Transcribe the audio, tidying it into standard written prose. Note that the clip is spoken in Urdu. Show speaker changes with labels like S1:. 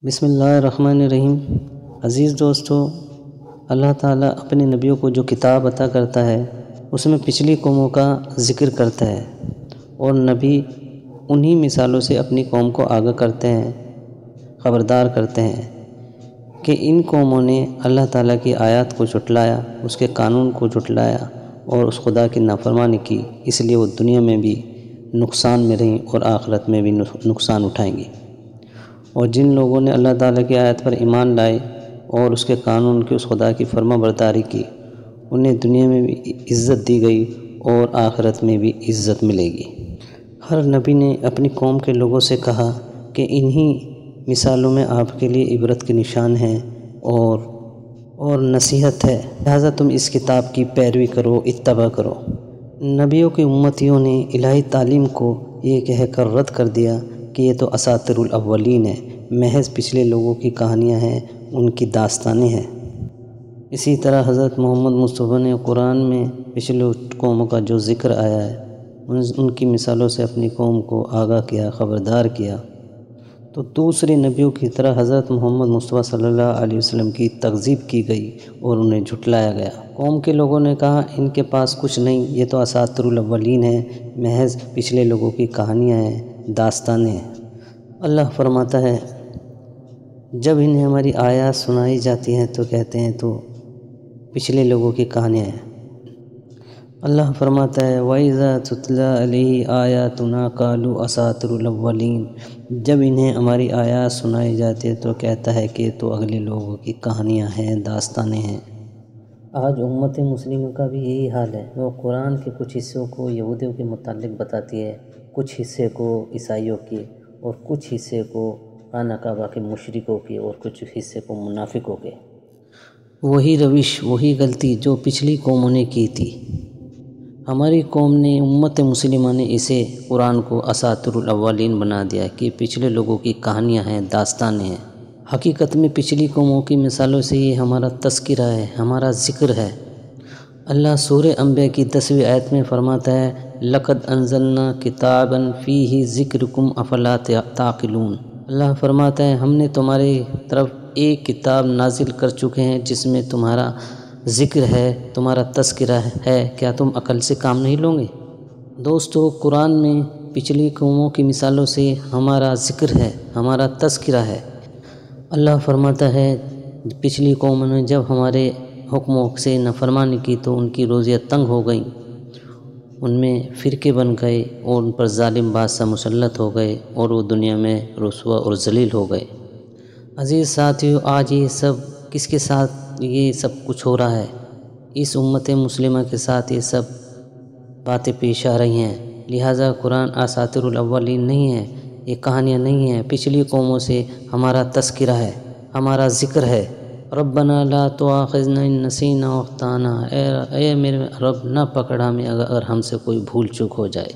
S1: بسم اللہ الرحمن الرحیم۔ عزیز دوستو، اللہ تعالیٰ اپنے نبیوں کو جو کتاب عطا کرتا ہے اس میں پچھلی قوموں کا ذکر کرتا ہے، اور نبی انہی مثالوں سے اپنی قوم کو آگاہ کرتے ہیں، خبردار کرتے ہیں کہ ان قوموں نے اللہ تعالیٰ کی آیات کو جھٹلایا، اس کے قانون کو جھٹلایا اور اس خدا کی نافرمانی کی، اس لیے وہ دنیا میں بھی نقصان میں رہیں اور آخرت میں بھی نقصان اٹھائیں گی۔ اور جن لوگوں نے اللہ تعالیٰ کی آیت پر ایمان لائے اور اس کے قانون کی، اس خدا کی فرما برداری کی، انہیں دنیا میں بھی عزت دی گئی اور آخرت میں بھی عزت ملے گی۔ ہر نبی نے اپنی قوم کے لوگوں سے کہا کہ انہی مثالوں میں آپ کے لیے عبرت کے نشان ہیں اور نصیحت ہے، لہٰذا تم اس کتاب کی پیروی کرو، اتباع کرو۔ نبیوں کی امتیوں نے الہی تعلیم کو یہ کہہ کر رد کر دیا کہ یہ تو اساطیر الاولین ہے، محض پچھلے لوگوں کی کہانیاں ہیں، ان کی داستانیں ہیں۔ اسی طرح حضرت محمد مصطفیٰ نے قرآن میں پچھلے قوموں کا جو ذکر آیا ہے ان کی مثالوں سے اپنی قوم کو آگاہ کیا، خبردار کیا۔ تو دوسرے نبیوں کی طرح حضرت محمد مصطفیٰ صلی اللہ علیہ وسلم کی تکذیب کی گئی اور انہیں جھٹلایا گیا۔ قوم کے لوگوں نے کہا ان کے پاس کچھ نہیں، یہ تو اساطیر الاولین ہے، محض پچھلے لوگوں کی کہانیاں ہیں، داستانیں ہیں۔ اللہ فرماتا ہے جب انہیں ہماری آیات سنائی جاتی ہیں تو کہتے ہیں تو پچھلے لوگوں کی کہانیاں ہیں۔ اللہ فرماتا ہے وَإِذَا تُتْلَىٰ عَلَيْهِ آيَاتُنَا قَالُوا أَسَاطِيرُ الْأَوَّلِينَ، جب انہیں ہماری آیات سنائی جاتی ہے تو کہتا ہے کہ تو اگلے لوگوں کی کہانیاں ہیں، داستانیں ہیں۔ آج امت مسلمہ کا بھی یہی حال ہے، وہ قرآن کے کچھ حصوں کو یہودیوں کے متعلق بتاتی ہے، کچھ حصے کو عیسائیوں کے، اور کچھ حصے کو خانہ کعبہ کے مشرکوں کے، اور کچھ حصے کو منافقوں کے۔ وہی روش، وہی غلطی جو پچھلی قوموں نے کی تھی۔ ہماری قوم نے، امت مسلمہ نے اسے قرآن کو اساطیر الاولین بنا دیا کہ پچھلے لوگوں کی کہانیاں ہیں، داستانیں ہیں۔ حقیقت میں پچھلی قوموں کی مثالوں سے یہ ہمارا تذکرہ ہے، ہمارا ذکر ہے۔ اللہ سورہ انبیاء کی 10ویں آیت میں فرماتا ہے لَقَدْ أَنزَلْنَا كِتَابًا فِيهِ ذِكْرُكُمْ أَفَلَا تَعْقِلُونَ۔ اللہ فرماتا ہے ہم نے تمہاری طرف ایک کتاب نازل کر چکے ہیں جس میں تمہارا ذکر ہے، تمہارا تذکرہ ہے، کیا تم عقل سے کام نہیں لو گے؟ دوستو، قرآن میں پچھلی قوموں کی مثالوں سے ہمارا ذکر ہے، ہمارا تذکرہ ہے۔ اللہ فرماتا ہے پچھلی قوموں نے جب ہمارے حکموں سے نافرمانی کی تو ان کی روزیاں تنگ ہو گئیں، ان میں فرقے بن گئے اور ان پر ظالم بادشاہ مسلط ہو گئے اور وہ دنیا میں رسوا اور ذلیل ہو گئے۔ عزیز ساتھیو، آج یہ سب کس کے ساتھ یہ سب کچھ ہو رہا ہے؟ اس امت مسلمہ کے ساتھ یہ سب باتیں پیش آ رہی ہیں۔ لہٰذا قرآن اساطیر الاولین نہیں ہے، یہ کہانیاں نہیں ہیں، پچھلی قوموں سے ہمارا تذکرہ ہے، ہمارا ذکر ہے۔ ربنا لا تؤاخذنا ان نسینا واخطانا، اے میرے رب نہ پکڑ ہمیں اگر ہم سے کوئی بھول چوک ہو جائے۔